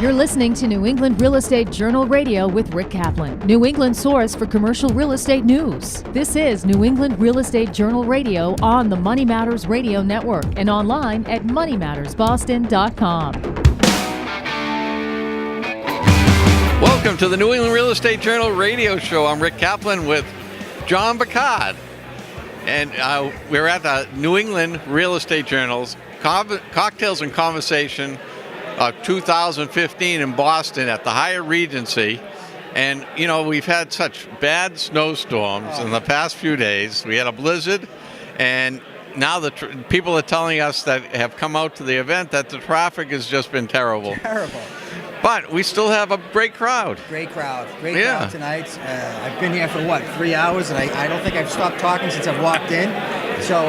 You're listening to New England Real Estate Journal Radio with Rick Kaplin, New England's source for commercial real estate news. This is New England Real Estate Journal Radio on the Money Matters Radio Network and online at moneymattersboston.com. Welcome to the New England Real Estate Journal Radio Show. I'm Rick Kaplin with John Bacard. And we're at the New England Real Estate Journal's Cocktails and Conversation 2015 in Boston at the Hyatt Regency. And, you know, we've had such bad snowstorms in the past few days. We had a blizzard, and now the people are telling us that have come out to the event that the traffic has just been terrible. Terrible. But we still have a great crowd. Great crowd tonight. I've been here for, 3 hours, and I don't think I've stopped talking since I've walked in. So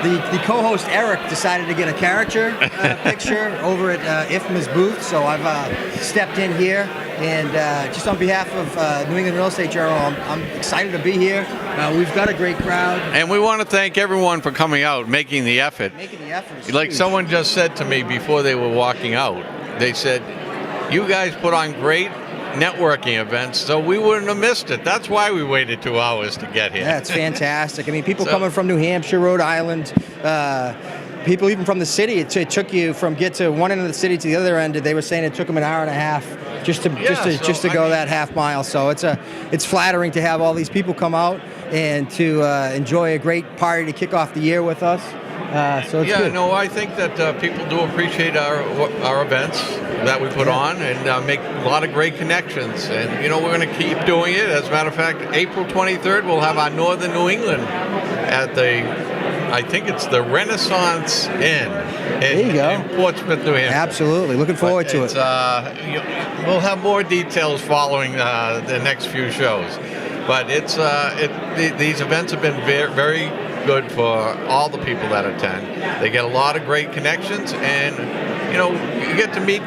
the co-host, Eric, decided to get a character picture over at IFMA's booth, so I've stepped in here. And just on behalf of New England Real Estate Journal, I'm excited to be here. We've got a great crowd. And we want to thank everyone for coming out, making the effort. Like someone just said to me before they were walking out, they said, "You guys put on great networking events, so we wouldn't have missed it. That's why we waited 2 hours to get here." Yeah, it's fantastic. I mean, people coming from New Hampshire, Rhode Island, people even from the city. It took you from get to one end of the city to the other end. They were saying it took them an hour and a half just to go that half mile. So it's flattering to have all these people come out and to enjoy a great party to kick off the year with us. So it's good. No, I think that people do appreciate our events that we put on and make a lot of great connections. And, you know, we're going to keep doing it. As a matter of fact, April 23rd, we'll have our Northern New England at I think it's the Renaissance Inn in Portsmouth, New Hampshire. Absolutely. Looking forward to it. We'll have more details following the next few shows. But these events have been very, very good for all the people that attend. They get a lot of great connections, and, you know, you get to meet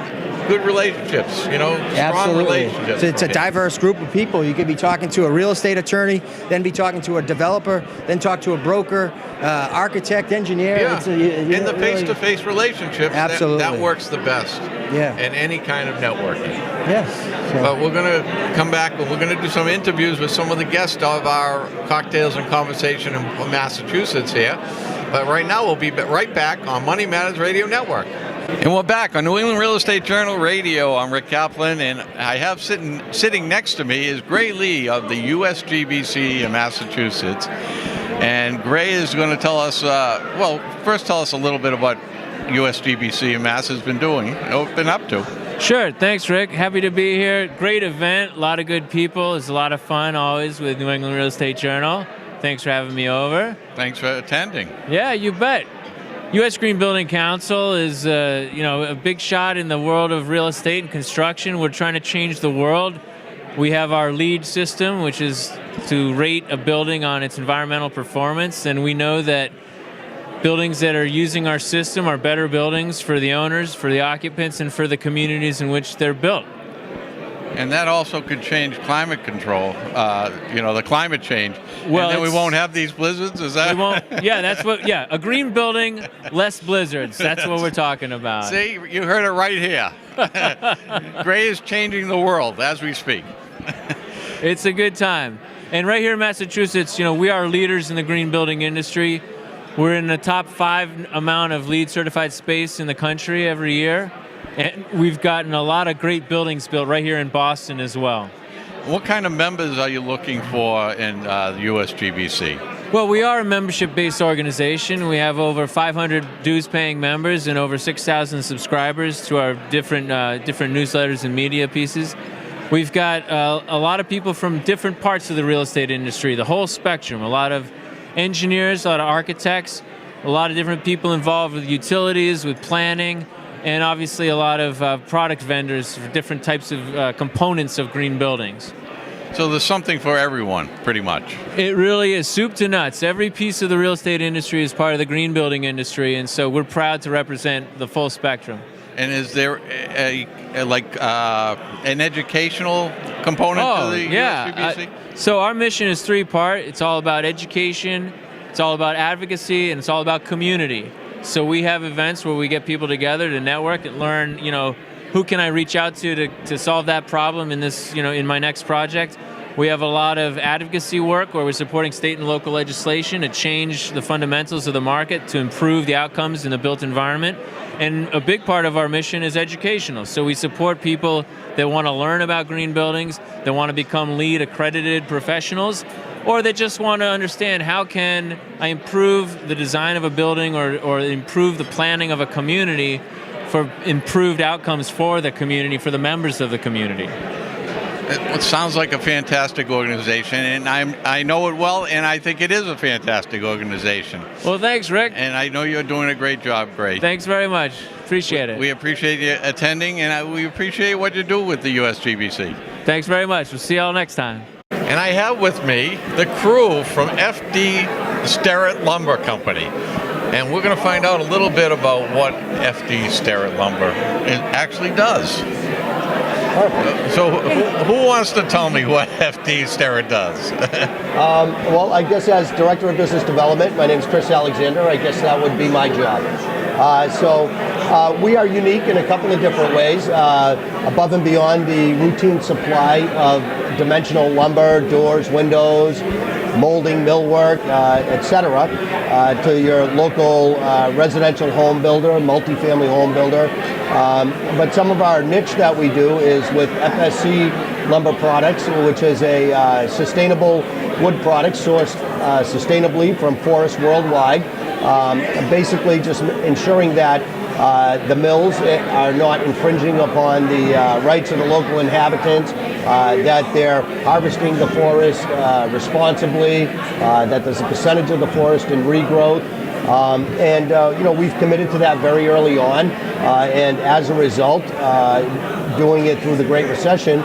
good relationships, strong relationships. It's a diverse group of people. You could be talking to a real estate attorney, then be talking to a developer, then talk to a broker, architect, engineer. Yeah. In the face-to-face relationship, that works the best in any kind of networking. Yes. So. But we're going to come back, and we're going to do some interviews with some of the guests of our Cocktails and Conversation in Massachusetts here. But right now, we'll be right back on Money Matters Radio Network. And we're back on New England Real Estate Journal Radio. I'm Rick Kaplin, and I have sitting next to me is Gray Lee of the USGBC in Massachusetts. And Gray is going to tell us, first tell us a little bit about USGBC in Mass has been doing, been up to. Sure. Thanks, Rick. Happy to be here. Great event. A lot of good people. It's a lot of fun always with New England Real Estate Journal. Thanks for having me over. Thanks for attending. Yeah, you bet. U.S. Green Building Council is a big shot in the world of real estate and construction. We're trying to change the world. We have our LEED system, which is to rate a building on its environmental performance, and we know that buildings that are using our system are better buildings for the owners, for the occupants, and for the communities in which they're built. And that also could change climate control, the climate change. Well, and then we won't have these blizzards, is that? We won't. Yeah, a green building, less blizzards. That's what we're talking about. See, you heard it right here. Gray is changing the world as we speak. It's a good time. And right here in Massachusetts, we are leaders in the green building industry. We're in the top 5 amount of LEED certified space in the country every year. And we've gotten a lot of great buildings built right here in Boston as well. What kind of members are you looking for in the USGBC? Well, we are a membership-based organization. We have over 500 dues-paying members and over 6,000 subscribers to our different newsletters and media pieces. We've got a lot of people from different parts of the real estate industry, the whole spectrum. A lot of engineers, a lot of architects, a lot of different people involved with utilities, with planning, and obviously a lot of product vendors for different types of components of green buildings. So there's something for everyone, pretty much. It really is soup to nuts. Every piece of the real estate industry is part of the green building industry, and so we're proud to represent the full spectrum. And is there an educational component to the USGBC? So our mission is 3-part. It's all about education, it's all about advocacy, and it's all about community. So we have events where we get people together to network and learn, who can I reach out to solve that problem in this, in my next project. We have a lot of advocacy work where we're supporting state and local legislation to change the fundamentals of the market to improve the outcomes in the built environment. And a big part of our mission is educational. So we support people that want to learn about green buildings, that want to become LEED accredited professionals, or that just want to understand how can I improve the design of a building or improve the planning of a community for improved outcomes for the community, for the members of the community. It sounds like a fantastic organization, and I know it well, and I think it is a fantastic organization. Well, thanks, Rick. And I know you're doing a great job, Gray. Thanks very much. Appreciate it. We appreciate you attending, and we appreciate what you do with the USGBC. Thanks very much. We'll see you all next time. And I have with me the crew from FD Sterritt Lumber Company. And we're going to find out a little bit about what FD Sterritt Lumber actually does. So who wants to tell me what FD Sterritt does? Well, I guess as Director of Business Development, my name is Chris Alexander. I guess that would be my job. We are unique in a couple of different ways. Above and beyond the routine supply of dimensional lumber, doors, windows, molding, millwork, etc., to your local residential home builder, multifamily home builder. But some of our niche that we do is with FSC Lumber Products, which is a sustainable wood product sourced sustainably from forests worldwide. Basically just ensuring that the mills are not infringing upon the rights of the local inhabitants, that they're harvesting the forest responsibly, that there's a percentage of the forest in regrowth. We've committed to that very early on, and as a result, doing it through the Great Recession,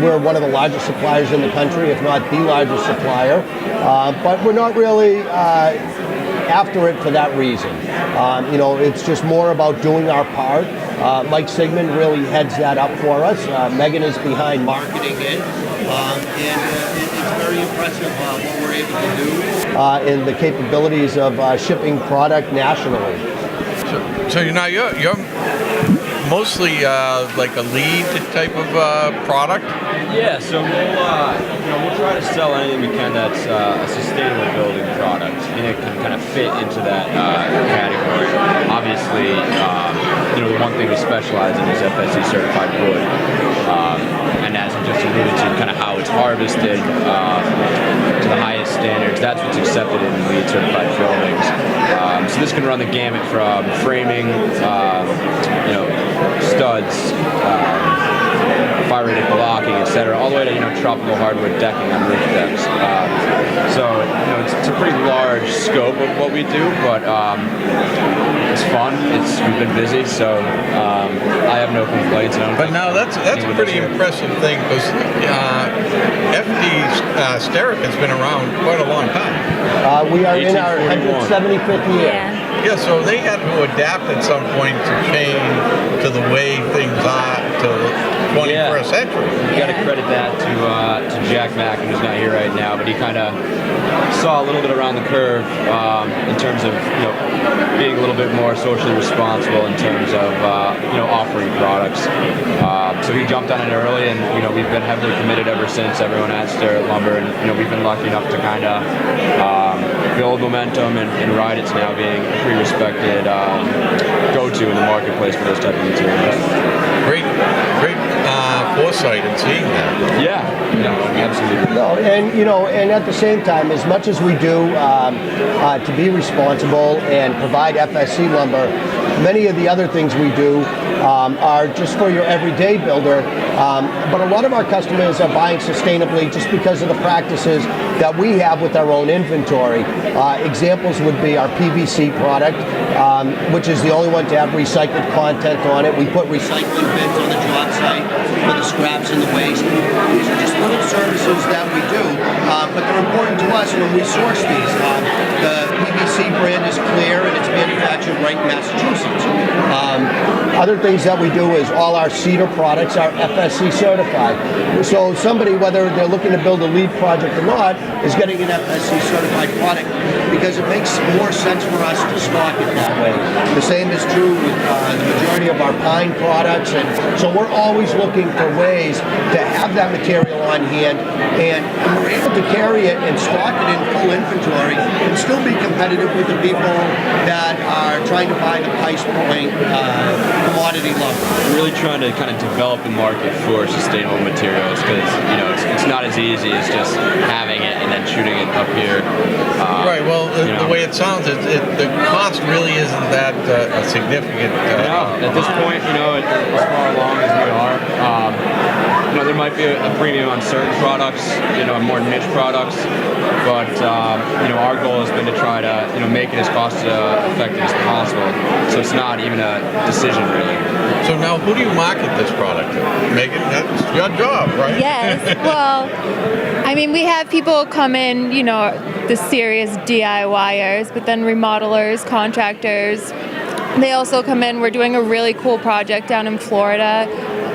we're one of the largest suppliers in the country, if not the largest supplier, but we're not really after it for that reason. It's just more about doing our part. Mike Sigmund really heads that up for us. Megan is behind marketing it, and it's very impressive what we're able to do and the capabilities of shipping product nationally. So you're mostly like a LEED type of product? Yeah, so we'll try to sell anything we can that's a sustainable building product, and it can kind of fit into that category. Obviously, the one thing we specialize in is FSC certified wood, and as I just alluded to, kind of how it's harvested to the highest standards. That's what's accepted in LEED certified buildings. So this can run the gamut from framing, studs, fire-rated blocking, etc., all the way to tropical hardwood decking on roof decks. It's a pretty large scope of what we do, but it's fun. We've been busy, so I have no complaints. But now that's a pretty impressive thing, because FD Sterritt has been around quite a long time. We are in our 175th year. Yeah, so they had to adapt at some point to change to the way things are to the 21st century. You got to credit that to Jack Mack, who's not here right now, but he kind of saw a little bit around the curve in terms of being a little bit more socially responsible in terms of offering products. So he jumped on it early, and we've been heavily committed ever since. Everyone at Sterritt Lumber, and we've been lucky enough to kind of build momentum and ride it to now being a pretty respected go-to in the marketplace for those type of materials. Great foresight in seeing that. Yeah, absolutely. No, and at the same time, as much as we do to be responsible and provide FSC lumber, many of the other things we do are just for your everyday builder. But a lot of our customers are buying sustainably just because of the practices that we have with our own inventory. Examples would be our PVC product, which is the only one to have recycled content on it. We put recycling bins on the job site for the scraps and the waste. These are just little services that we do, but they're important to Plus, when we source these, the PVC brand is clear and it's manufactured right in Massachusetts. Other things that we do is all our cedar products are FSC certified. So somebody, whether they're looking to build a LEED project or not, is getting an FSC certified product because it makes more sense for us to stock it that way. The same is true with the majority of our pine products, and so we're always looking for ways to have that material on hand, and we're able to carry it and stock it in full inventory and still be competitive with the people that are trying to buy the price point commodity lumber. We're really trying to kind of develop the market for sustainable materials because it's not as easy as just having it and then shooting it up here. Right. Well, the way it sounds, the cost really isn't that significant. No, at this point, as far along as we are, there might be a premium on certain products, more niche products, but our goal has been to try to make it as cost effective as possible. So it's not even a decision really. So now, who do you market this product to? Megan, that's your job, right? Yes. Well, I mean, we have people come in, the serious DIYers, but then remodelers, contractors. They also come in. We're doing a really cool project down in Florida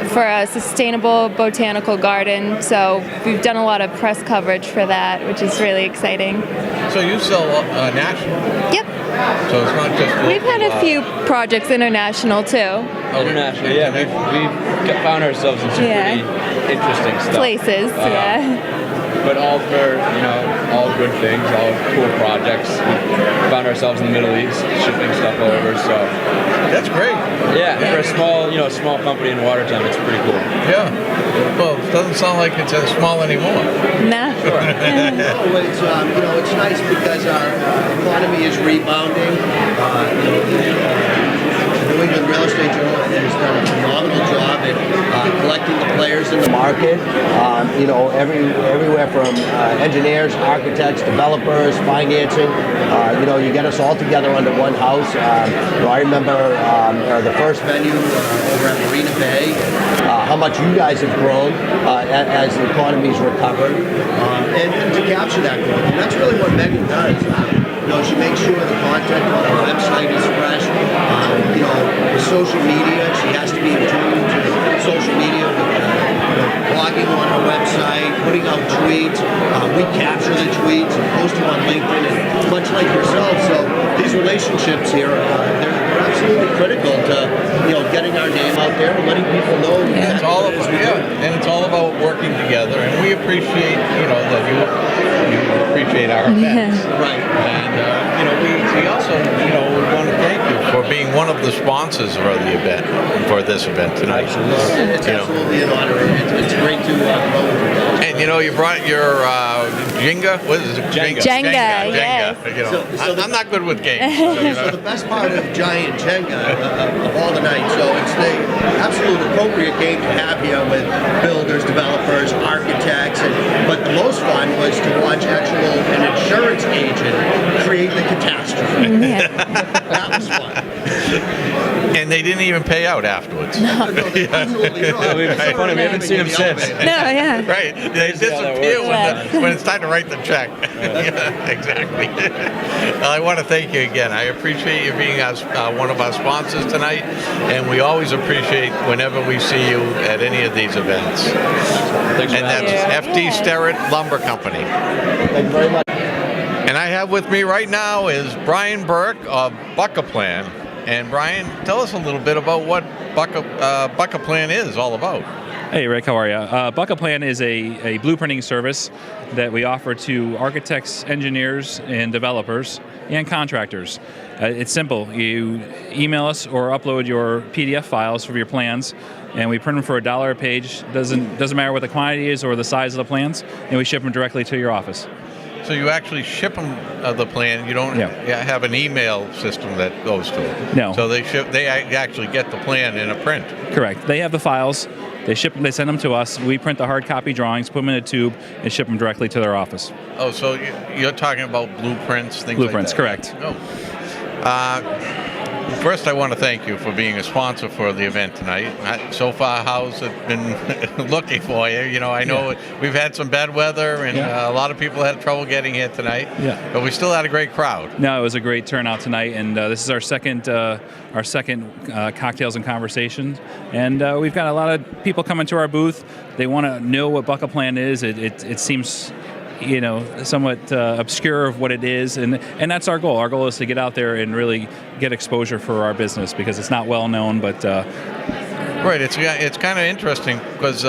for a sustainable botanical garden. So we've done a lot of press coverage for that, which is really exciting. So you sell national? Yep. So it's not just local, We've had a few projects international too. International, yeah. We've found ourselves in some pretty interesting stuff. Places, yeah. But all for, all good things, all cool projects. We found ourselves in the Middle East, shipping stuff over, so. That's great. Yeah, for a small company in Watertown, it's pretty cool. Yeah. Well, it doesn't sound like it's as small anymore. Nah. It's nice because our economy is rebounding. New England Real Estate Journal has done a phenomenal job at collecting the players in the market. Everywhere from engineers, architects, developers, financing. You get us all together under one house. I remember the first venue over at Marina Bay. How much you guys have grown as the economy's recovered, and to capture that growth. And that's really what Megan does. She makes sure the content on our website is fresh. The social media, she has to be in tune to the social media with blogging on our website, putting out tweets. We capture the tweets and post them on LinkedIn, and much like yourself. So these relationships here, they're absolutely critical to getting our name out there and letting people know. It's all about, and it's all about working together. And we appreciate that you appreciate our events, Right? And we also we want to thank you for being one of the sponsors for the event, for this event tonight. It's absolutely an honor. It's great to go with you guys. And you brought your Jenga. What is it? Jenga, yes. I'm not good with games. So the best part of Giant Jenga of all the nights, so it's the absolute appropriate game to have here with builders, developers, architects, but the most fun was to watch an insurance agent create the catastrophe. Yeah. That was fun. And they didn't even pay out afterwards. No, absolutely not. It's funny, we haven't seen them since. No, yeah. Right. They disappear when it's time to write the check. Yeah, exactly. Well, I want to thank you again. I appreciate you being one of our sponsors tonight, and we always appreciate whenever we see you at any of these events. Thanks for And having that's us. FD Sterritt Lumber Company. Thank you very much. And I have with me right now is Brian Burke of BuckaPlan. And Brian, tell us a little bit about what BuckaPlan is all about. Hey Rick, how are you? BuckaPlan is a blueprinting service that we offer to architects, engineers, and developers, and contractors. It's simple. You email us or upload your PDF files for your plans, and we print them for $1 a page. Doesn't matter what the quantity is or the size of the plans, and we ship them directly to your office. So you actually ship them the plan. You don't have an email system that goes to them. No. So they actually get the plan in a print. Correct. They have the files. They ship them. They send them to us. We print the hard copy drawings, put them in a tube, and ship them directly to their office. Oh, so you're talking about blueprints, things Blueprints, like that. correct. Oh. First, I want to thank you for being a sponsor for the event tonight. So far, how's it been looking for you? You know, I know we've had some bad weather, and a lot of people had trouble getting here tonight. Yeah. But we still had a great crowd. No, it was a great turnout tonight, and this is our second cocktails and conversations. And we've got a lot of people coming to our booth. They want to know what BuckaPlan is. It seems, you know, somewhat obscure of what it is, and that's our goal. Our goal is to get out there and really get exposure for our business because it's not well known, but right. It's kind of interesting because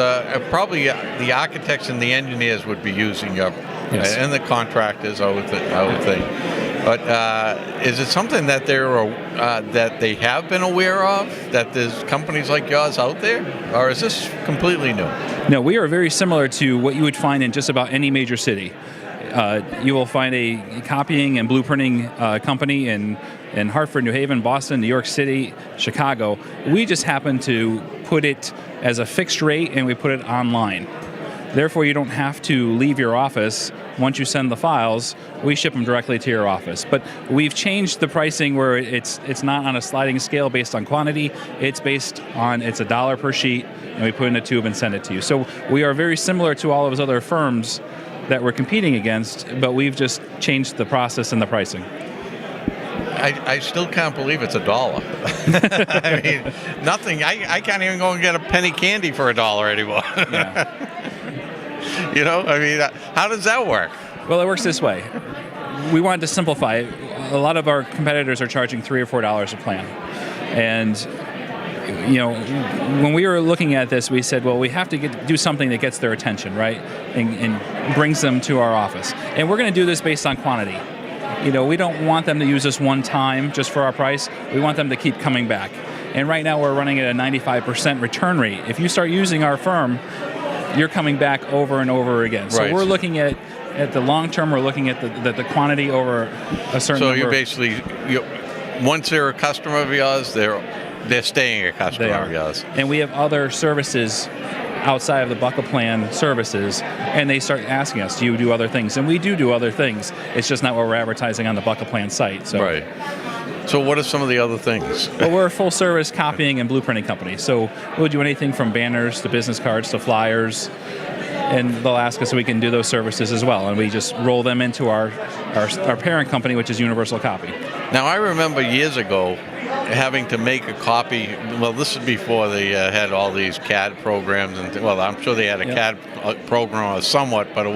probably the architects and the engineers would be using your, and the contractors, I would think. But is it something that that they have been aware of, that there's companies like yours out there, or is this completely new? No, we are very similar to what you would find in just about any major city. You will find a copying and blueprinting company in Hartford, New Haven, Boston, New York City, Chicago. We just happen to put it as a fixed rate, and we put it online. Therefore, you don't have to leave your office. Once you send the files, we ship them directly to your office. But we've changed the pricing where it's not on a sliding scale based on quantity. It's based on, it's $1 per sheet, and we put it in a tube and send it to you. So we are very similar to all of those other firms that we're competing against, but we've just changed the process and the pricing. I still can't believe it's $1. I mean, nothing. I can't even go and get a penny candy for $1 anymore. Yeah. You know, I mean, how does that work? Well, it works this way. We wanted to simplify it. A lot of our competitors are charging $3 or $4 a plan. And, you know, when we were looking at this, we said, well, we have to do something that gets their attention, right? And brings them to our office. And we're going to do this based on quantity. You know, we don't want them to use this one time just for our price. We want them to keep coming back. And right now we're running at a 95% return rate. If you start using our firm, you're coming back over and over again. So we're looking at the long term. We're looking at the quantity over a certain number. So you basically, once they're a customer of yours, they're staying a customer of yours. And we have other services outside of the BuckaPlan services, and they start asking us, do you do other things? And we do other things. It's just not what we're advertising on the BuckaPlan site. So. Right. So what are some of the other things? Well, we're a full-service copying and blueprinting company. So we'll do anything from banners to business cards to flyers, and they'll ask us if we can do those services as well. And we just roll them into our parent company, which is Universal Copy. Now, I remember years ago having to make a copy. Well, this is before they had all these CAD programs. And well, I'm sure they had a CAD program somewhat, but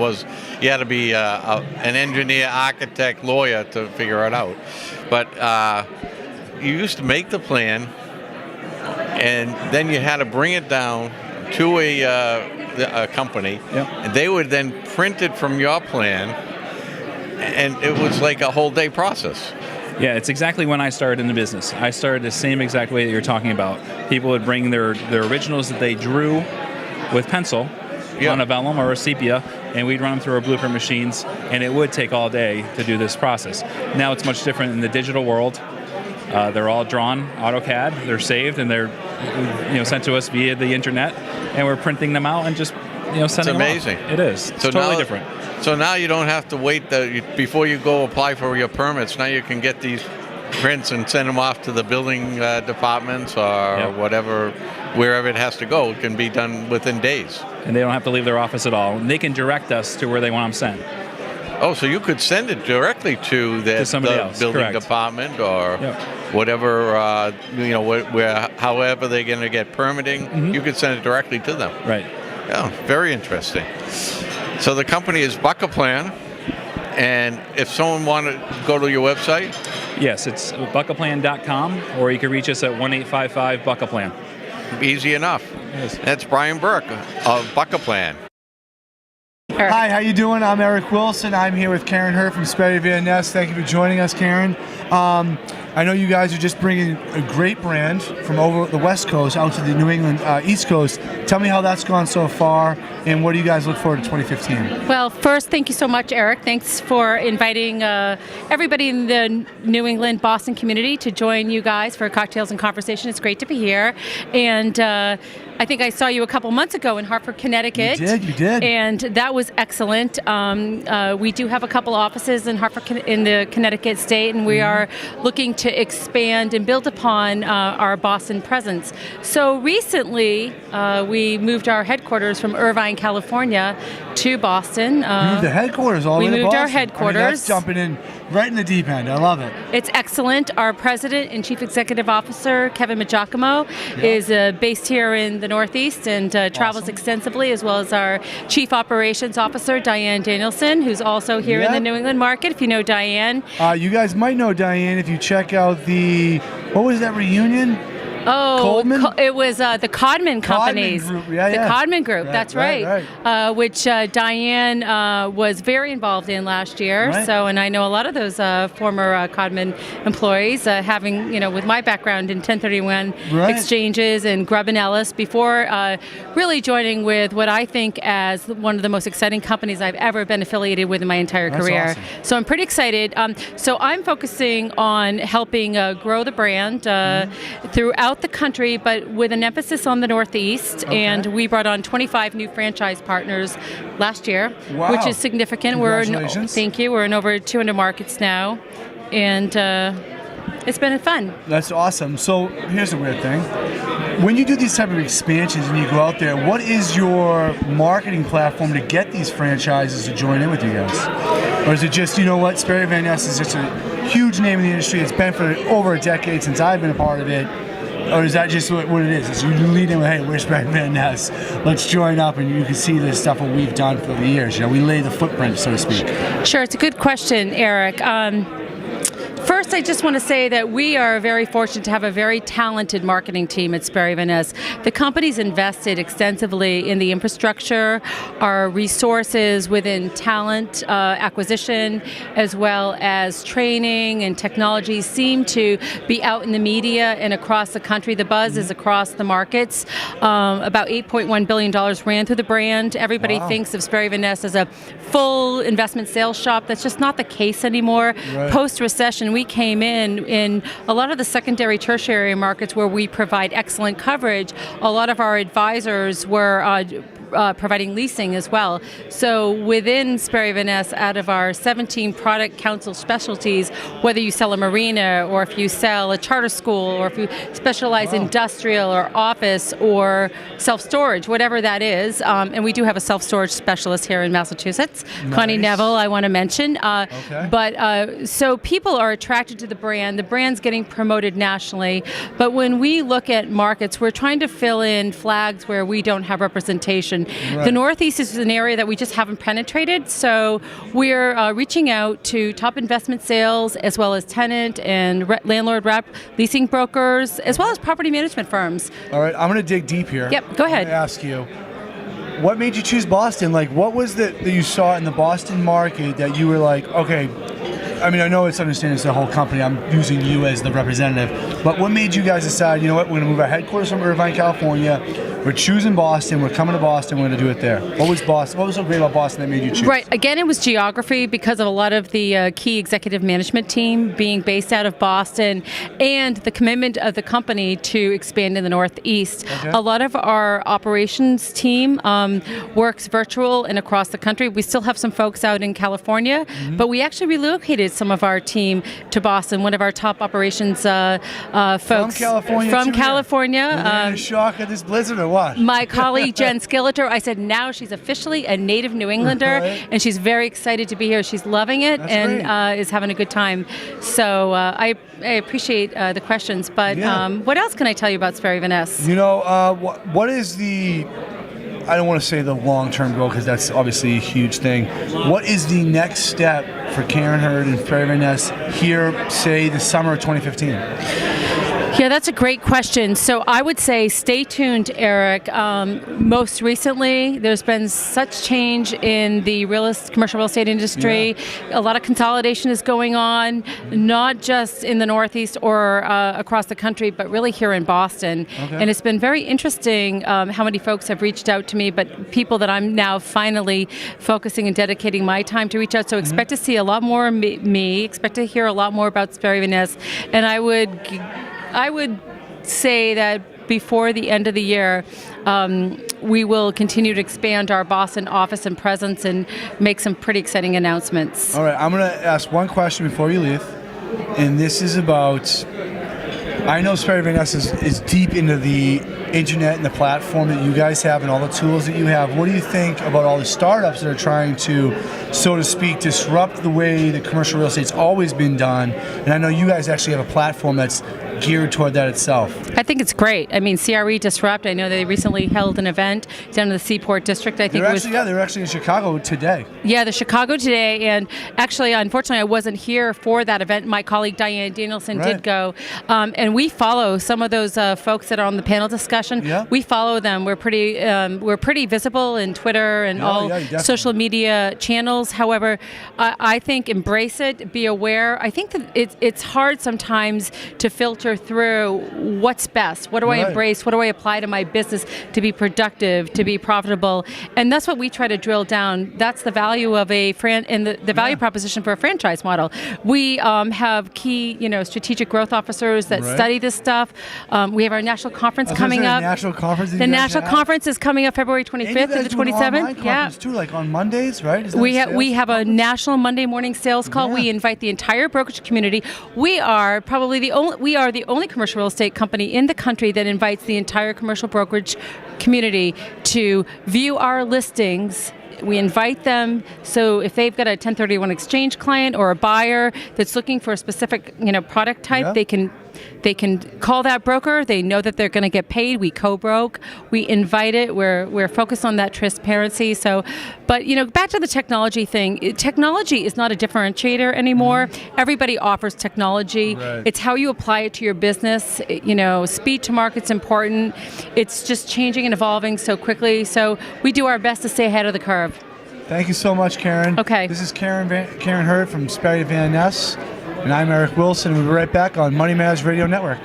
you had to be an engineer, architect, lawyer to figure it out. But you used to make the plan, and then you had to bring it down to a company, and they would then print it from your plan, and it was like a whole day process. Yeah, it's exactly when I started in the business. I started the same exact way that you're talking about. People would bring their originals that they drew with pencil on a vellum or a sepia, and we'd run them through our blueprint machines, and it would take all day to do this process. Now it's much different in the digital world. They're all drawn AutoCAD, they're saved, and they're sent to us via the internet, and we're printing them out and just sending them off. It's amazing. It is. It's totally different. So now you don't have to wait before you go apply for your permits. Now you can get these prints and send them off to the building departments or whatever, wherever it has to go. It can be done within days. And they don't have to leave their office at all. And they can direct us to where they want them sent. Oh, so you could send it directly to the building department or whatever, however they're going to get permitting, you could send it directly to them. Right. Yeah, very interesting. So the company is BuckaPlan, and if someone wanted to go to your website? Yes, it's BuckaPlan.com, or you can reach us at 1-855-BuckaPlan. Easy enough. Yes. That's Brian Burke of BuckaPlan. Hi, how you doing? I'm Eric Wilson. I'm here with Karen Hurd from Sperry Van Ness. Thank you for joining us, Karen. I know you guys are just bringing a great brand from over the West Coast out to the New England East Coast. Tell me how that's gone so far, and what do you guys look forward to 2015? Well, first, thank you so much, Eric. Thanks for inviting everybody in the New England, Boston community to join you guys for Cocktails and Conversation. It's great to be here. And I think I saw you a couple months ago in Hartford, Connecticut. You did. And that was excellent. We do have a couple offices in Hartford, in the Connecticut state, and we are looking to expand and build upon our Boston presence. So recently, we moved our headquarters from Irvine, California, to Boston. The headquarters all the way to Boston. We moved our headquarters. I mean, that's jumping in right in the deep end. I love it. It's excellent. Our president and chief executive officer, Kevin Magiacomo, is based here in the Northeast and travels extensively, as well as our chief operations officer, Diane Danielson, who's also here in the New England market, if you know Diane. You guys might know Diane if you check out what was that reunion? Coleman? It was the Codman Companies. Group. The Codman Group, that's right. Which Diane was very involved in last year. Right. So, and I know a lot of those former Codman employees, having, with my background in 1031 exchanges and Grubb & Ellis, before really joining with what I think as one of the most exciting companies I've ever been affiliated with in my entire career. Awesome. So I'm pretty excited. So I'm focusing on helping grow the brand throughout the country, but with an emphasis on the Northeast. And we brought on 25 new franchise partners last year, which is significant. Congratulations. Thank you. We're in over 200 markets now, and it's been fun. That's awesome. So here's the weird thing. When you do these type of expansions and you go out there, what is your marketing platform to get these franchises to join in with you guys? Or is it just, Sperry Van Ness is just a huge name in the industry. It's been for over a decade since I've been a part of it. Or is that just what it is? Is you lead in with, hey, we're Sperry Van Ness. Let's join up, and you can see the stuff that we've done for the years. We lay the footprint, so to speak. Sure, it's a good question, Eric. First, I just want to say that we are very fortunate to have a very talented marketing team at Sperry Van Ness. The company's invested extensively in the infrastructure, our resources within talent acquisition, as well as training and technology seem to be out in the media and across the country. The buzz is across the markets. About $8.1 billion ran through the brand. Everybody thinks of Sperry Van Ness as a full investment sales shop. That's just not the case anymore. Post-recession, we came in a lot of the secondary, tertiary markets where we provide excellent coverage. A lot of our advisors were providing leasing as well. So within Sperry Van Ness, out of our 17 product council specialties, whether you sell a marina or if you sell a charter school or if you specialize in industrial or office or self-storage, whatever that is, and we do have a self-storage specialist here in Massachusetts, Connie Neville, I want to mention. But so people are attracted to the brand. The brand's getting promoted nationally. But when we look at markets, we're trying to fill in flags where we don't have representation. The Northeast is an area that we just haven't penetrated, so we're reaching out to top investment sales as well as tenant and landlord rep, leasing brokers, as well as property management firms. All right, I'm going to dig deep here. Yep, go ahead. I'm going to ask you, what made you choose Boston? Like, what was that you saw in the Boston market that you were like, okay, I mean, I know it's understanding it's the whole company. I'm using you as the representative. But what made you guys decide, we're going to move our headquarters from Irvine, California. We're choosing Boston. We're coming to Boston. We're going to do it there. What was Boston? What was so great about Boston that made you choose? Right. Again, it was geography because of a lot of the key executive management team being based out of Boston and the commitment of the company to expand in the Northeast. A lot of our operations team works virtual and across the country. We still have some folks out in California, but we actually relocated some of our team to Boston. One of our top operations folks from California. From California. Were they in shock at this blizzard or what? My colleague Jen Skilleter, I said now she's officially a native New Englander, and she's very excited to be here. She's loving it is having a good time. So I appreciate the questions, but what else can I tell you about Sperry Van Ness? What is the, I don't want to say the long-term goal because that's obviously a huge thing. What is the next step for Karen Hurd and Sperry Van Ness here, say, the summer of 2015? Yeah, that's a great question. So I would say stay tuned, Eric. Most recently, there's been such change in the commercial real estate industry. A lot of consolidation is going on, not just in the Northeast or across the country, but really here in Boston. And it's been very interesting how many folks have reached out to me, but people that I'm now finally focusing and dedicating my time to reach out. So expect to see a lot more of me, expect to hear a lot more about Sperry Van Ness. And I would say that before the end of the year, we will continue to expand our Boston office and presence and make some pretty exciting announcements. All right, I'm going to ask one question before you leave, and this is about, I know Sperry Van Ness is deep into the internet and the platform that you guys have and all the tools that you have. What do you think about all the startups that are trying to, so to speak, disrupt the way that commercial real estate's always been done? And I know you guys actually have a platform that's geared toward that itself. I think it's great. I mean, CRE Disrupt, I know they recently held an event down in the Seaport District. I think they were actually in Chicago today. Yeah, the Chicago today, and actually, unfortunately, I wasn't here for that event. My colleague Diane Danielson did go, and we follow some of those folks that are on the panel discussion. Yeah. We follow them. We're pretty visible in Twitter and all social media channels. However, I think embrace it, be aware. I think that it's hard sometimes to filter through what's best. What do I embrace? What do I apply to my business to be productive, to be profitable? And that's what we try to drill down. That's the value of the value proposition for a franchise model. We have key, strategic growth officers that study this stuff. We have our national conference coming up. The national conference is coming up February 25th to the 27th. Yeah, too, like on Mondays, right? We have a national Monday morning sales call. We invite the entire brokerage community. We are the only commercial real estate company in the country that invites the entire commercial brokerage community to view our listings. We invite them, so if they've got a 1031 exchange client or a buyer that's looking for a specific, product type, they can call that broker. They know that they're going to get paid. We co-broke. We invite it. We're focused on that transparency. So, but back to the technology thing. Technology is not a differentiator anymore. Everybody offers technology. It's how you apply it to your business. Speed to market's important. It's just changing and evolving so quickly. So we do our best to stay ahead of the curve. Thank you so much, Karen. Okay. This is Karen Hurd from Sperry Van Ness. And I'm Eric Wilson. We'll be right back on Money Matters Radio Network.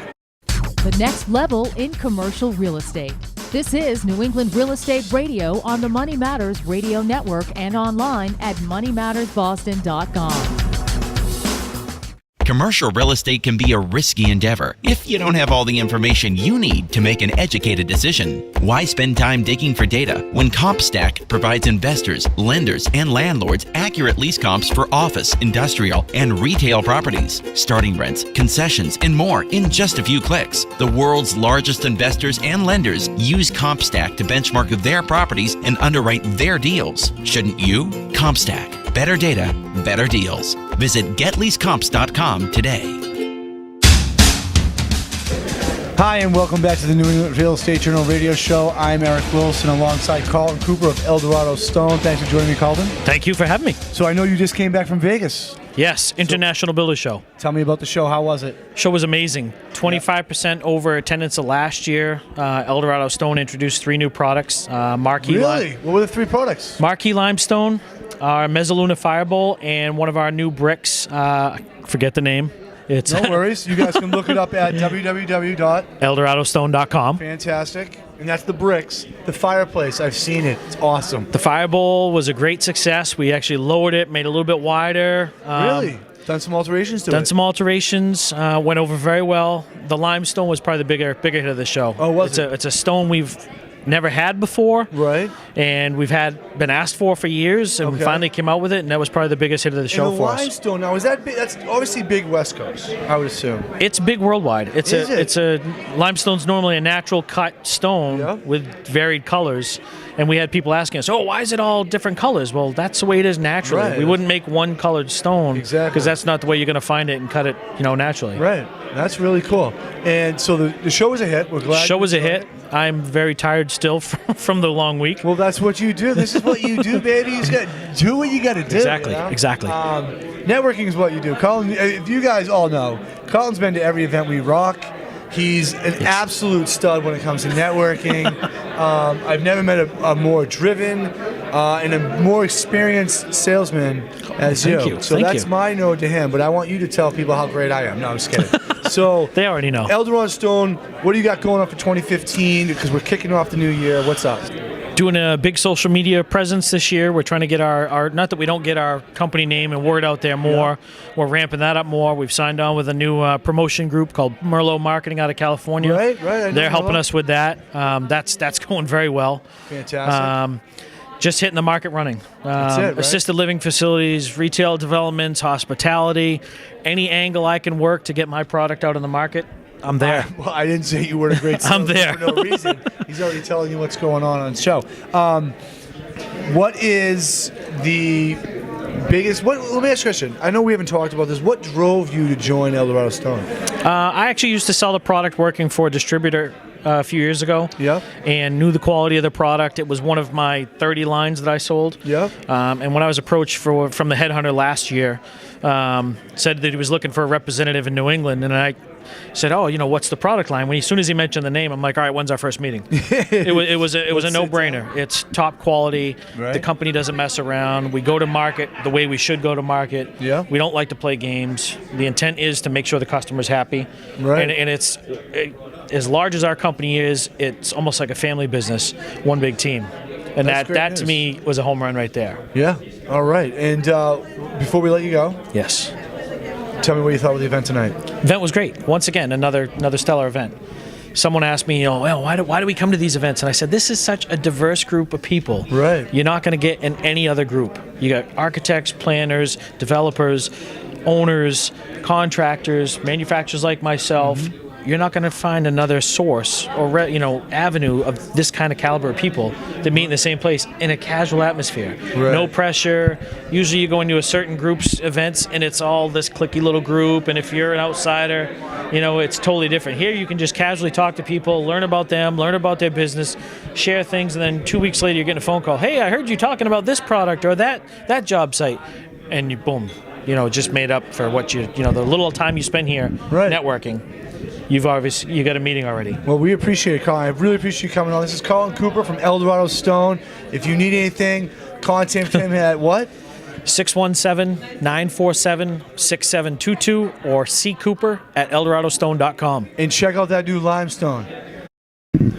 The next level in commercial real estate. This is New England Real Estate Radio on the Money Matters Radio Network and online at moneymattersboston.com. Commercial real estate can be a risky endeavor if you don't have all the information you need to make an educated decision. Why spend time digging for data when CompStack provides investors, lenders, and landlords accurate lease comps for office, industrial, and retail properties, starting rents, concessions, and more in just a few clicks? The world's largest investors and lenders use CompStack to benchmark their properties and underwrite their deals. Shouldn't you? CompStack. Better data, better deals. Visit getleasecomps.com today. Hi, and welcome back to the New England Real Estate Journal radio show. I'm Eric Wilson alongside Carlton Cooper of Dorado Stone. Thanks for joining me, Carlton. Thank you for having me. So I know you just came back from Vegas. Yes, International Builder Show. Tell me about the show. How was it? Show was amazing. 25% over attendance of last year. Dorado Stone introduced 3 new products. Really? What were the 3 products? Marquee Limestone, our Mezzaluna Firebowl, and one of our new bricks. Forget the name. No worries. You guys can look it up at www.eldorado.stone.com. Fantastic. And that's the bricks. The fireplace, I've seen it. It's awesome. The Firebowl was a great success. We actually lowered it, made it a little bit wider. Really? Done some alterations to it? Done some alterations. Went over very well. The limestone was probably the bigger hit of the show. Oh, was it? It's a stone we've never had before. Right. And we've been asked for years, and we finally came out with it, and that was probably the biggest hit of the show for us. Limestone, now, is that big? That's obviously big West Coast, I would assume. It's big worldwide. It's a limestone's normally a natural cut stone with varied colors. And we had people asking us, why is it all different colors? Well, that's the way it is naturally. Right. We wouldn't make one colored stone exactly because that's not the way you're going to find it and cut it, naturally. Right. That's really cool. And so the show was a hit. We're glad. The show was a hit. I'm very tired still from the long week. Well, that's what you do. This is what you do, baby. You got do what you got to do. Exactly. You know? Exactly. Networking is what you do. Colin, if you guys all know, Colin's been to every event we rock. He's an absolute stud when it comes to networking. I've never met a more driven and a more experienced salesman as you. Thank you. So that's my note to him, but I want you to tell people how great I am. No, I'm just kidding. So they already know. Dorado Stone, what do you got going on for 2015? Because we're kicking off the new year. What's up? doing a big social media presence this year. We're trying to get our not that we don't get our company name and word out there more. Yeah. We're ramping that up more. We've signed on with a new promotion group called Merlot Marketing out of California. Right. They're helping us with that. That's going very well. Fantastic. Just hitting the market running. That's it, right? Assisted living facilities, retail developments, hospitality, any angle I can work to get my product out in the market, I'm there. Well, I didn't say you weren't a great salesman I'm there. for no reason. He's already telling you what's going on the show. What is the biggest... let me ask you a question. I know we haven't talked about this. What drove you to join El Dorado Stone? I actually used to sell the product working for a distributor a few years ago. Yeah. And knew the quality of the product. It was one of my 30 lines that I sold. Yeah. And when I was approached from the headhunter last year, said that he was looking for a representative in New England, and I said, "Oh, what's the product line?" As soon as he mentioned the name, I'm like, "All right, when's our first meeting?" It was a no-brainer. It's top quality. Right. The company doesn't mess around. We go to market the way we should go to market. Yeah. We don't like to play games. The intent is to make sure the customer's happy. Right. And it's as large as our company is, it's almost like a family business, one big team. And that to me was a home run right there. Yeah. All right. And before we let you go, yes, tell me what you thought of the event tonight. Event was great. Once again, another stellar event. Someone asked me, well, why do we come to these events? And I said, this is such a diverse group of people. Right. You're not going to get in any other group. You got architects, planners, developers, owners, contractors, manufacturers like myself. Mm-hmm. You're not going to find another source or avenue of this kind of caliber of people that meet in the same place in a casual atmosphere. Right. No pressure. Usually you go into a certain group's events and it's all this cliquey little group, and if you're an outsider, it's totally different. Here you can just casually talk to people, learn about them, learn about their business, share things, and then 2 weeks later you're getting a phone call. Hey, I heard you talking about this product or that job site, and you boom, just made up for what the little time you spend here networking. You got a meeting already. Well, we appreciate it, Colin. I really appreciate you coming on. This is Colin Cooper from El Dorado Stone. If you need anything, contact him at what? 617-947-6722 or ccooper@eldoradostone.com. And check out that new limestone.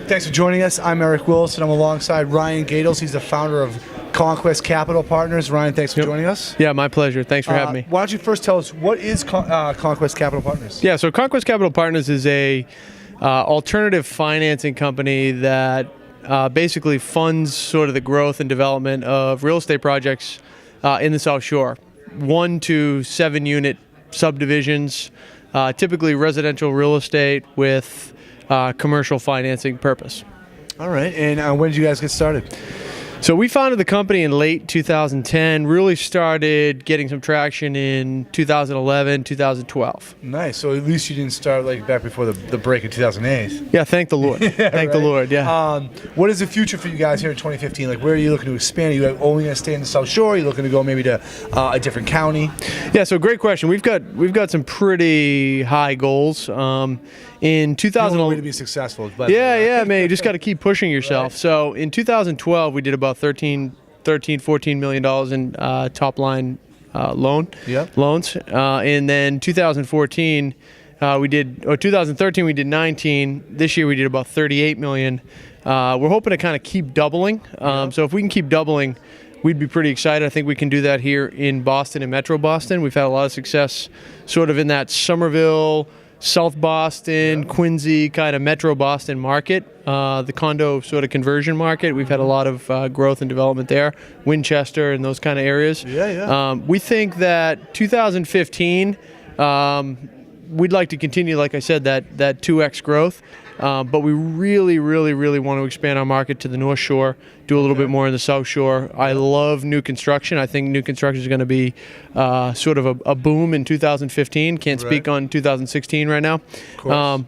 Thanks for joining us. I'm Eric Wilson. I'm alongside Ryan Gadles. He's the founder of Conquest Capital Partners. Ryan, thanks for joining us. Yeah, my pleasure. Thanks for having me. Why don't you first tell us, what is Conquest Capital Partners? Yeah, so Conquest Capital Partners is a alternative financing company that basically funds sort of the growth and development of real estate projects in the South Shore. 1 to 7 unit subdivisions, typically residential real estate with commercial financing purpose. All right, and when did you guys get started? So we founded the company in late 2010, really started getting some traction in 2011, 2012. Nice. So at least you didn't start back before the break in 2008. Yeah, thank the Lord. Thank the Lord, yeah. What is the future for you guys here in 2015? Where are you looking to expand? Are you only going to stay in the South Shore? Are you looking to go maybe to a different county? Yeah, so great question. We've got some pretty high goals. In 2011, the only way to be successful. Yeah, man. You just got to keep pushing yourself. Right. So in 2012, we did about $14 million in top line loans. And then 2013 we did 19. This year we did about 38 million. We're hoping to kind of keep doubling. So if we can keep doubling, we'd be pretty excited. I think we can do that here in Boston and Metro Boston. We've had a lot of success sort of in that Somerville, South Boston, Quincy, kind of Metro Boston market, the condo sort of conversion market. We've had a lot of growth and development there, Winchester and those kind of areas. We think that 2015, we'd like to continue, like I said, that 2x growth. But we really, really, really want to expand our market to the North Shore, do a little bit more in the South Shore. I love new construction. I think new construction is going to be sort of a boom in 2015. Can't speak on 2016 right now.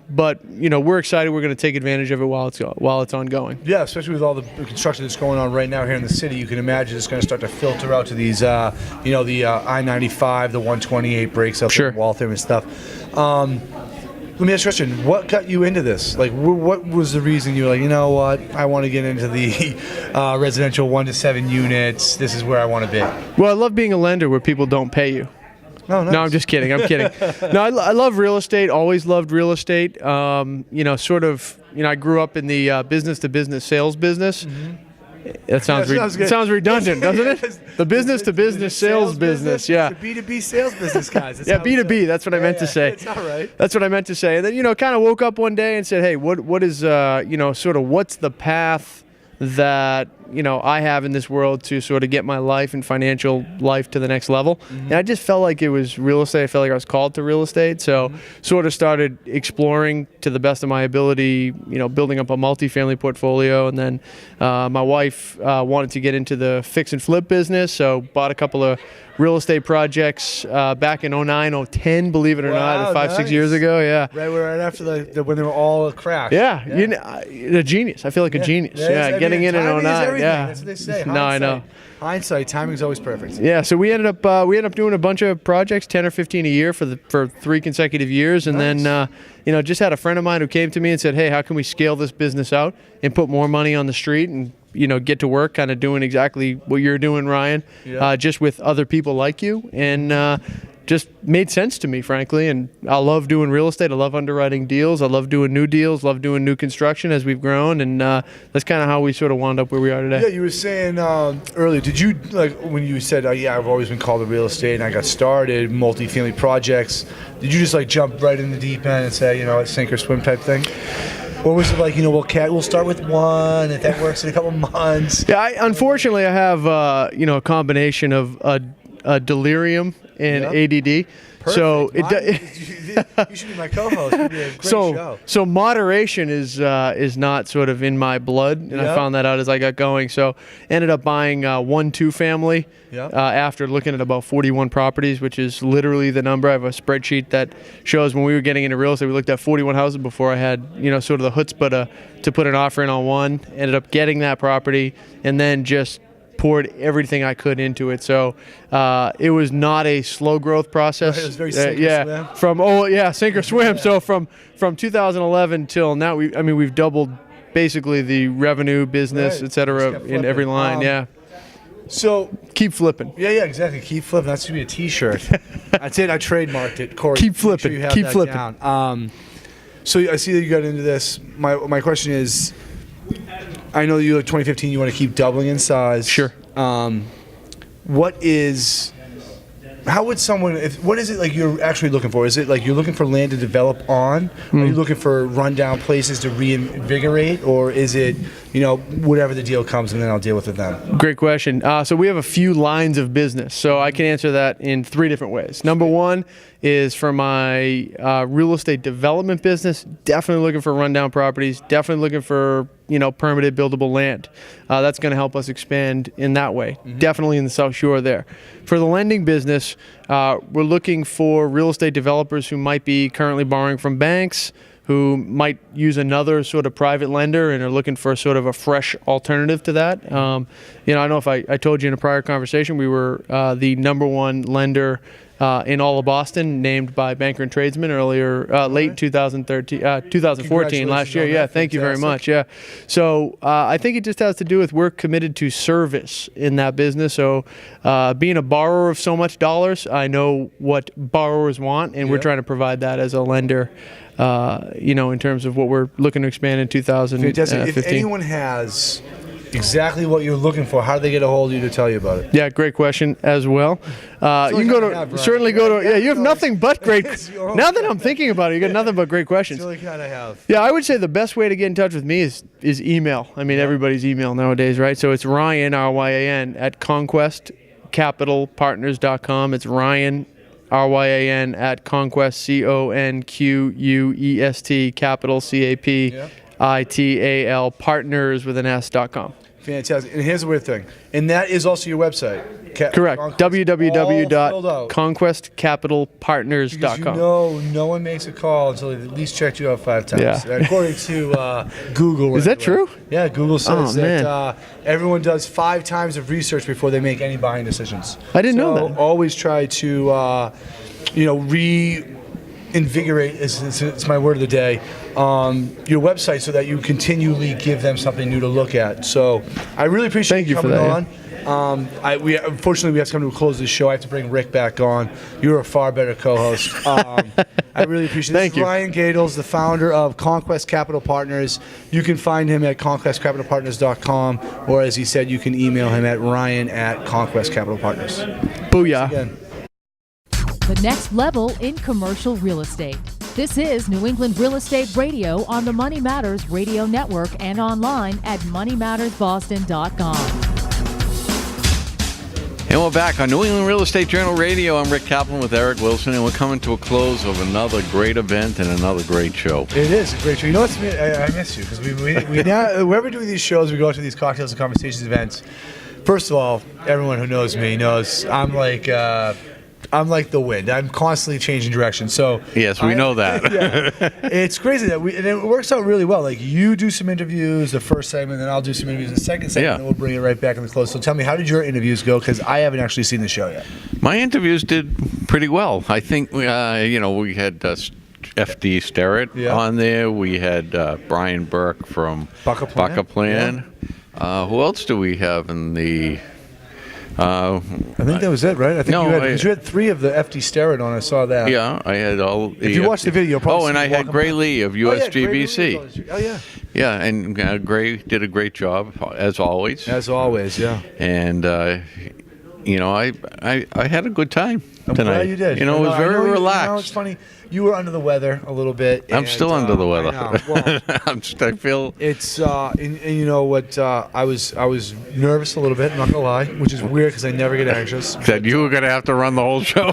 But, we're excited. We're going to take advantage of it while it's ongoing. Yeah, especially with all the construction that's going on right now here in the city. You can imagine it's going to start to filter out to these, the I-95, the 128 breaks up in Waltham and stuff. Let me ask you a question. What got you into this? What was the reason you were like, you know what, I want to get into the residential 1 to 7 units. This is where I want to be. Well, I love being a lender where people don't pay you. Oh, nice. No, I'm just kidding. I'm kidding. No, I love real estate. Always loved real estate. I grew up in the business-to-business sales business. That sounds redundant, doesn't it? The business-to-business sales business. Yeah. It's a B2B sales business, guys. That's yeah, B2B. That's what I meant to say. It's all right. That's what I meant to say. And then, kind of woke up one day and said, hey, what is, sort of what's the path that, I have in this world to sort of get my life and financial life to the next level. Mm-hmm. And I just felt like it was real estate. I felt like I was called to real estate. So sort of started exploring to the best of my ability, building up a multifamily portfolio. And then my wife wanted to get into the fix and flip business. So bought a couple of real estate projects back in 09, 010, believe it or not, 5-6 years ago. Yeah. Right after when they were all crashed. Yeah. A genius. I feel like a genius. Yeah. Getting in 09. Yeah. That's what they say. No, I know. Hindsight, timing's always perfect. Yeah, so we ended up doing a bunch of projects, 10 or 15 a year for 3 consecutive years, and then just had a friend of mine who came to me and said, "Hey, how can we scale this business out and put more money on the street and get to work, kind of doing exactly what you're doing, Ryan, just with other people like you?" And just made sense to me, frankly. And I love doing real estate. I love underwriting deals. I love doing new deals. Love doing new construction as we've grown. And that's kind of how we sort of wound up where we are today. Yeah, you were saying earlier, did you, when you said, I've always been called to real estate and I got started, multifamily projects, did you just jump right in the deep end and say, sink or swim type thing? Or was it we'll start with one, if that works in a couple months? Yeah, unfortunately, I have, a combination of a delirium and ADD. Perfect. So you should be my co-host. It'd be a great show. So moderation is not sort of in my blood, and I found that out as I got going. So ended up buying 1-2 family after looking at about 41 properties, which is literally the number. I have a spreadsheet that shows when we were getting into real estate, we looked at 41 houses before I had sort of the chutzpah to put an offer in on one. Ended up getting that property, and then just poured everything I could into it. So it was not a slow growth process. Right, it was very sink or swim. Sink or swim. So from 2011 till now, we've doubled basically the revenue, business, et cetera, in every line. So keep flipping. Yeah, exactly. Keep flipping. That's gonna be a T-shirt. That's it. I trademarked it. Corey, keep flipping. Sure keep flipping. Down. So I see that you got into this. My question is, I know you 2015. You want to keep doubling in size. Sure. How would someone? What is it you're actually looking for? Is it you're looking for land to develop on? Are you looking for rundown places to reinvigorate, or is it whatever the deal comes and then I'll deal with it then? Great question. So we have a few lines of business, so I can answer that in 3 different ways. Number one is for my real estate development business. Definitely looking for rundown properties. Definitely looking for permitted buildable land. That's going to help us expand in that way. Definitely in the South Shore there. For the lending business, we're looking for real estate developers who might be currently borrowing from banks, who might use another sort of private lender and are looking for sort of a fresh alternative to that. I don't know if I told you in a prior conversation, we were the #1 lender in all of Boston, named by Banker and Tradesman earlier, late 2014, last year. Yeah, thank you very much. Yeah, so I think it just has to do with we're committed to service in that business. So being a borrower of so much dollars, I know what borrowers want, and we're trying to provide that as a lender. In terms of what we're looking to expand in 2015. If anyone has exactly what you're looking for, how do they get a hold of you to tell you about it? Yeah, great question as well. You can go to, you have nothing but great, now that I'm thinking about it, you got nothing but great questions. Yeah, I would say the best way to get in touch with me is email. Everybody's email nowadays, right? So it's Ryan, RYAN, at conquestcapitalpartners.com. It's Ryan, RYAN, at Conquest, CONQUEST, capital CAPITAL, partners with an S.com. Fantastic. And here's the weird thing. And that is also your website. Correct. www.conquestcapitalpartners.com. Because no one makes a call until they've at least checked you out 5 times. Yeah. According to Google. Is that true? Yeah, Google says that everyone does 5 times of research before they make any buying decisions. I didn't know that. Always try to, reinvigorate, it's my word of the day, your website so that you continually give them something new to look at. So I really appreciate you coming on. Unfortunately we have to come to a close of the show. I have to bring Rick back on. You're a far better co-host. I really appreciate it. This is Ryan Gadles, the founder of Conquest Capital Partners. You can find him at conquestcapitalpartners.com, or as he said, you can email him at ryan@conquestcapitalpartners. Booyah. Again. The next level in commercial real estate. This is New England Real Estate Radio on the Money Matters Radio Network and online at moneymattersboston.com. And we're back on New England Real Estate Journal Radio. I'm Rick Kaplin with Eric Wilson, and we're coming to a close of another great event and another great show. It is a great show. You know what's I miss you because we now whenever we do these shows, we go to these cocktails and conversations events. First of all, everyone who knows me knows I'm like the wind. I'm constantly changing direction. So yes, we know that. Yeah, it's crazy that and it works out really well. Like you do some interviews the first segment, then I'll do some interviews the second segment, and we'll bring it right back in the close. So tell me, how did your interviews go? Because I haven't actually seen the show yet. My interviews did pretty well. I think we had FD Sterritt on there. We had Brian Burke from BuckaPlan. Yeah. Who else do we have in the? I think that was it, right? I think you had 3 of the FD Sterritt on. I saw that. Yeah, I had all. If you watch the video, you'll probably and I had Gray Lee of USGBC. Oh yeah. Yeah, and Gray did a great job as always. As always, yeah. And I had a good time tonight. I'm glad you did. It was very relaxed. It's funny. You were under the weather a little bit. I'm still under the weather. I know. Well, I feel it's and you know what? I was nervous a little bit. I'm not gonna lie, which is weird because I never get anxious. Said you were gonna have to run the whole show.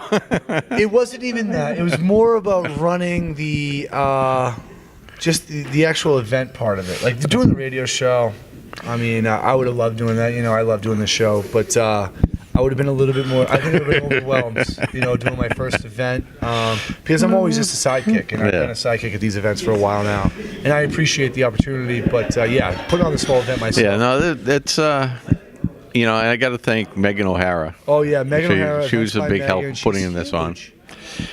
It wasn't even that. It was more about running the just the actual event part of it, like doing the radio show. I mean, I would have loved doing that. I love doing the show, but I would have been a little bit more. I think I would have been overwhelmed, doing my first event because I'm always just a sidekick, and I've been a sidekick at these events for a while now, and I appreciate the opportunity. But putting on this whole event myself. Yeah, no, that's I got to thank Megan O'Hara. Oh yeah, Megan O'Hara. She was a big help putting this on.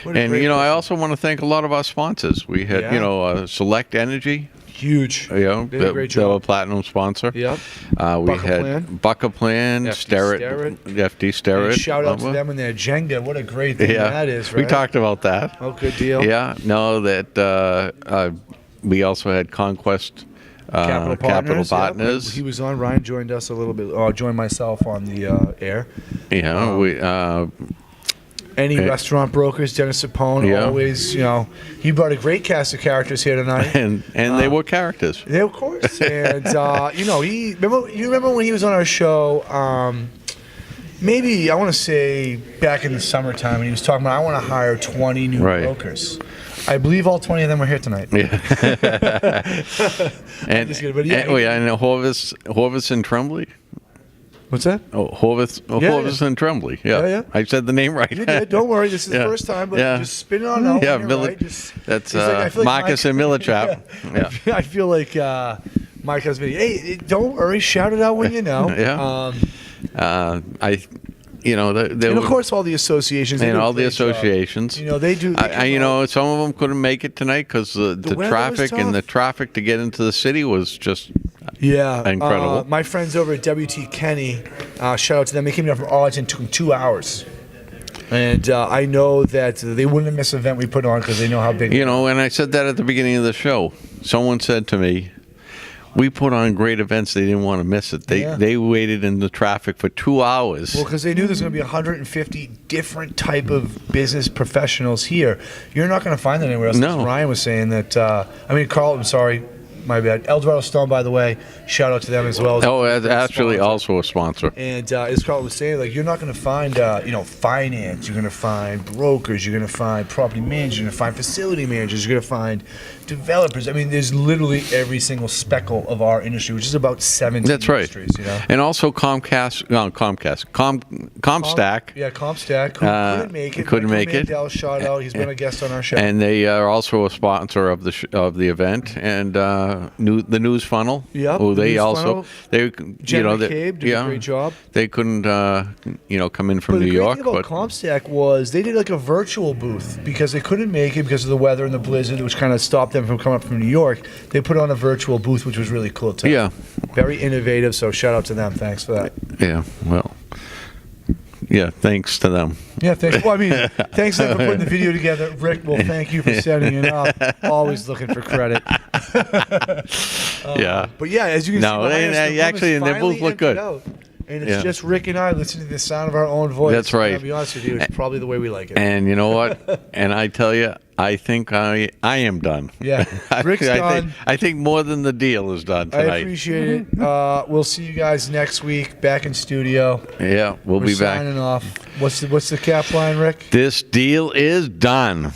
And I also want to thank a lot of our sponsors. We had Select Energy. Huge. Did a great job. They're a platinum sponsor. Yep. We had BuckaPlan, Sterritt, FD Sterritt. Shout out to them and their Jenga. What a great thing that is, right? We talked about that. Oh, good deal. Yeah. No, that we also had Conquest Capital Partners. He was on. Ryan joined us a little bit. Joined myself on the air. Yeah. We. Any restaurant brokers, Dennis Sapone, always, he brought a great cast of characters here tonight. And they were characters. They, of course. And, you remember when he was on our show, maybe, I want to say, back in the summertime, and he was talking about, I want to hire 20 new brokers. I believe all 20 of them were here tonight. Yeah. and Horvis and Tremblay. What's that? Horvis and Tremblay. Yeah. I said the name right. You did. Don't worry. This is the first time, but just spin it on out. Yeah, right. That's Marcus and Millichap. Yeah. I feel like Mike has video. Hey, don't worry. Shout it out when you know. And of course all the associations. And all the associations. They do. Some of them couldn't make it tonight because the traffic and the traffic to get into the city was just incredible. My friends over at WT Kenny, shout out to them. They came down from Arlington. Took them 2 hours. And I know that they wouldn't have missed an event we put on because they know how big. And I said that at the beginning of the show. Someone said to me, we put on great events. They didn't want to miss it. They waited in the traffic for 2 hours. Well, because they knew there's going to be 150 different type of business professionals here. You're not going to find that anywhere else. No. Ryan was saying that. Carl, I'm sorry. My bad. Dorado Stone, by the way, shout out to them as well. Actually also a sponsor. And as Carl was saying, you're not going to find, finance. You're going to find brokers. You're going to find property managers. You're going to find facility managers. You're going to find developers. I mean, there's literally every single speckle of our industry, which is about 17 industries. Right. And also Comstack. Yeah, Comstack. Couldn't make it. Couldn't make it. Mandel, shout out. He's been a guest on our show. And they are also a sponsor of the event and the News Funnel. Yep. Who they Jen McCabe did a great job. They couldn't come in from New York. But the great thing about Comstack was they did a virtual booth because they couldn't make it because of the weather and the blizzard, which kind of stopped them from coming up from New York. They put on a virtual booth, which was really cool too. Yeah. Very innovative. So shout out to them. Thanks for that. Yeah, well, yeah, thanks to them. Yeah, thanks. Well, I mean, thanks to them for putting the video together. Rick, well, thank you for setting it up. Always looking for credit. Yeah. But yeah, as you can see, behind us, the room actually, is and they finally both look good. emptied out. And it's just Rick and I listening to the sound of our own voice. That's right. I'll be honest with you, it's probably the way we like it. And you know what? And I tell you, I think I am done. Yeah, Rick's done. I think more than the deal is done tonight. I appreciate it. We'll see you guys next week back in studio. Yeah, we'll We're be back. signing off. What's the cap line, Rick? This deal is done.